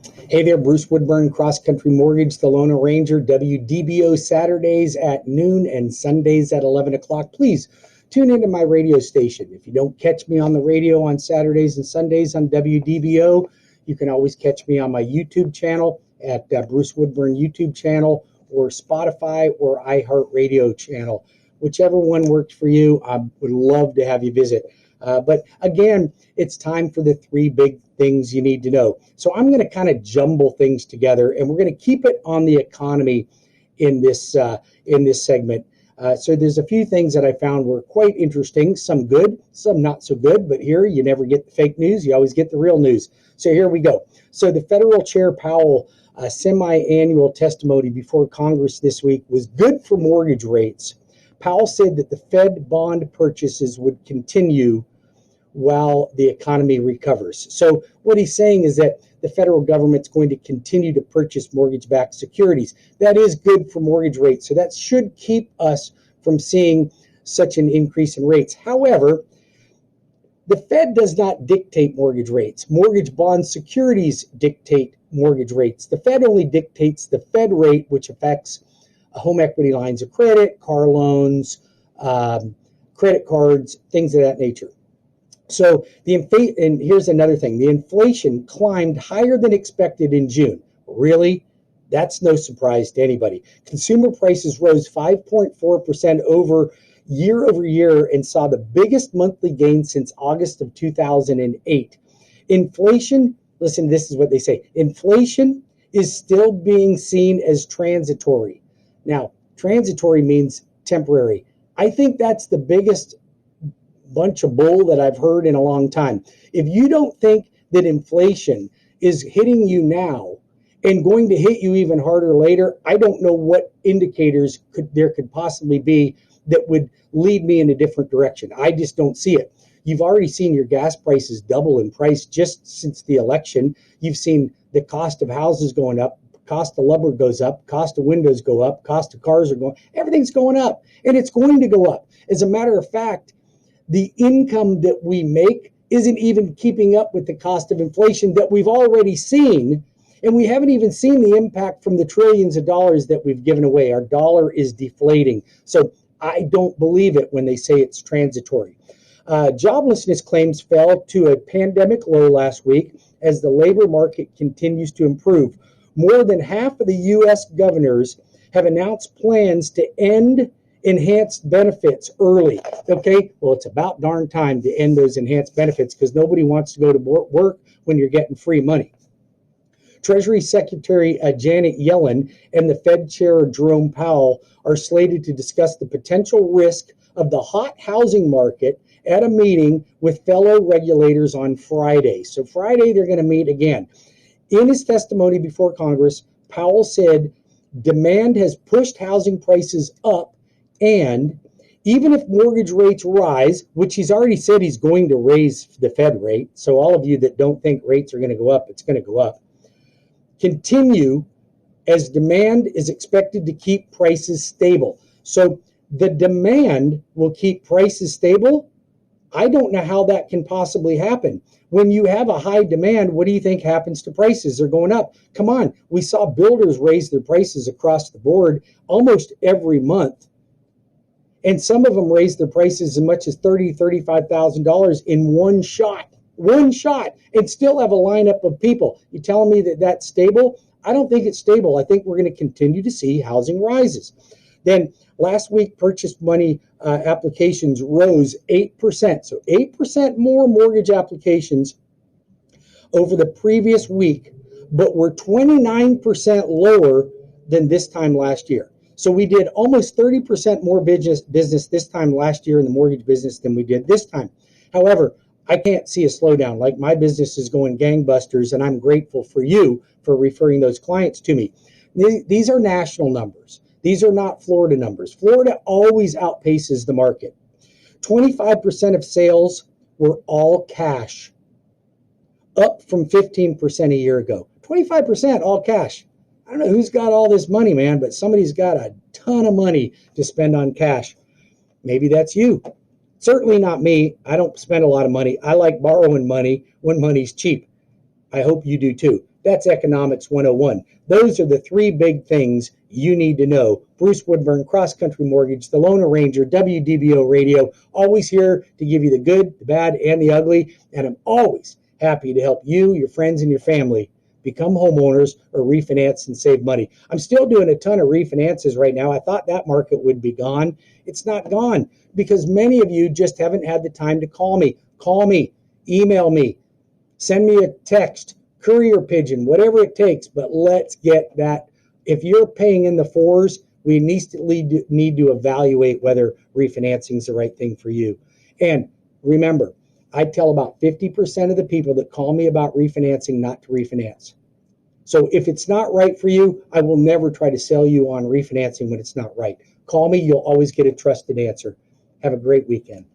Hey there, Bruce Woodburn, CrossCountry Mortgage, the Lone Ranger, WDBO Saturdays at noon and Sundays at 11 o'clock. Please tune into my radio station. If you don't catch me on the radio on Saturdays and Sundays on WDBO, you can always catch me on my YouTube channel at Bruce Woodburn YouTube channel or Spotify or iHeartRadio channel. Whichever one works for you, I would love to have you visit. But again, it's time for the three big things you need to know. So I'm going to kind of jumble things together, and we're going to keep it on the economy in this segment. So there's a few things that I found were quite interesting, some good, some not so good, but here you never get the fake news, you always get the real news. So here we go. So the Federal Chair Powell semi-annual testimony before Congress this week was good for mortgage rates. Powell said that the Fed bond purchases would continue while the economy recovers. So what he's saying is that the federal government's going to continue to purchase mortgage-backed securities. That is good for mortgage rates. So that should keep us from seeing such an increase in rates. However, the Fed does not dictate mortgage rates. Mortgage bond securities dictate mortgage rates. The Fed only dictates the Fed rate, which affects home equity lines of credit, car loans, credit cards, things of that nature. So and here's another thing. The inflation climbed higher than expected in June. Really? That's no surprise to anybody. Consumer prices rose 5.4% year over year and saw the biggest monthly gain since August of 2008. Inflation, listen, this is what they say. Inflation is still being seen as transitory. Now, transitory means temporary. I think that's the biggest bunch of bull that I've heard in a long time. If you don't think that inflation is hitting you now and going to hit you even harder later, I don't know what indicators there could possibly be that would lead me in a different direction. I just don't see it. You've already seen your gas prices double in price just since the election. You've seen the cost of houses going up. Cost of lumber goes up, cost of windows go up, cost of cars are going, everything's going up, and it's going to go up. As a matter of fact, the income that we make isn't even keeping up with the cost of inflation that we've already seen, and we haven't even seen the impact from the trillions of dollars that we've given away. Our dollar is deflating. So I don't believe it when they say it's transitory. Joblessness claims fell to a pandemic low last week as the labor market continues to improve. More than half of the U.S. governors have announced plans to end enhanced benefits early. Okay, well, it's about darn time to end those enhanced benefits because nobody wants to go to work when you're getting free money. Treasury Secretary Janet Yellen and the Fed Chair Jerome Powell are slated to discuss the potential risk of the hot housing market at a meeting with fellow regulators on Friday. So Friday, they're going to meet again. In his testimony before Congress, Powell said demand has pushed housing prices up, and even if mortgage rates rise, which he's already said he's going to raise the Fed rate, so all of you that don't think rates are going to go up, it's going to go up, continue as demand is expected to keep prices stable. So the demand will keep prices stable. I don't know how that can possibly happen. When you have a high demand, what do you think happens to prices? They're going up. Come on. We saw builders raise their prices across the board almost every month. And some of them raised their prices as much as $30,000, $35,000 in one shot, and still have a lineup of people. You telling me that that's stable? I don't think it's stable. I think we're going to continue to see housing rises. Then last week, purchase money applications rose 8%. So 8% more mortgage applications over the previous week, but were 29% lower than this time last year. So we did almost 30% more business this time last year in the mortgage business than we did this time. However, I can't see a slowdown. Like, my business is going gangbusters, and I'm grateful for you for referring those clients to me. These are national numbers. These are not Florida numbers. Florida always outpaces the market. 25% of sales were all cash, up from 15% a year ago. 25% all cash. I don't know who's got all this money, man, but somebody's got a ton of money to spend on cash. Maybe that's you. Certainly not me. I don't spend a lot of money. I like borrowing money when money's cheap. I hope you do too. That's Economics 101. Those are the three big things you need to know. Bruce Woodburn, Cross Country Mortgage, the Lone Ranger, WDBO Radio, always here to give you the good, the bad, and the ugly. And I'm always happy to help you, your friends, and your family become homeowners or refinance and save money. I'm still doing a ton of refinances right now. I thought that market would be gone. It's not gone because many of you just haven't had the time to call me. Call me, email me, send me a text, courier pigeon, whatever it takes, but let's get that. If you're paying in the fours, we need to evaluate whether refinancing is the right thing for you. And remember, I tell about 50% of the people that call me about refinancing not to refinance. So if it's not right for you, I will never try to sell you on refinancing when it's not right. Call me, you'll always get a trusted answer. Have a great weekend.